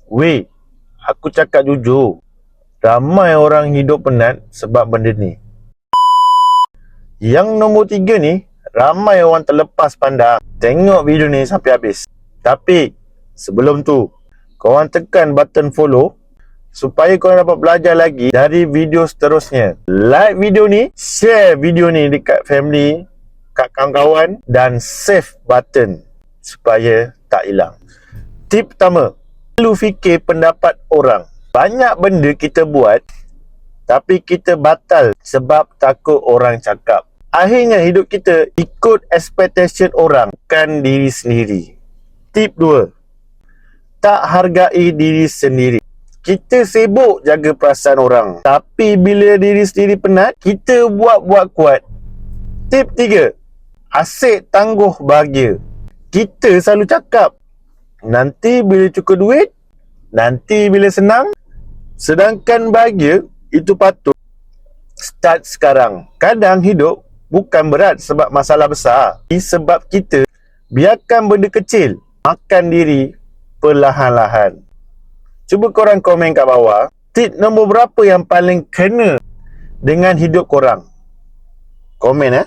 Weh, aku cakap jujur, ramai orang hidup penat sebab benda ni. Yang nombor 3 ni, ramai orang terlepas pandang. Tengok video ni sampai habis. Tapi, sebelum tu, korang tekan button follow supaya korang dapat belajar lagi dari video seterusnya. Like video ni, share video ni dekat family, kat kawan-kawan, dan save button supaya tak hilang. Tip pertama, selalu fikir pendapat orang. Banyak benda kita buat tapi kita batal sebab takut orang cakap. Akhirnya hidup kita ikut expectation orang, bukan diri sendiri. Tip 2, tak hargai diri sendiri. Kita sibuk jaga perasaan orang, tapi bila diri sendiri penat, kita buat-buat kuat. Tip 3, asyik tangguh bahagia. Kita selalu cakap, nanti bila cukup duit, nanti bila senang. Sedangkan bahagia itu patut start sekarang. Kadang hidup bukan berat sebab masalah besar, sebab kita biarkan benda kecil makan diri perlahan-lahan. Cuba korang komen kat bawah, tip nombor berapa yang paling kena dengan hidup korang? Komen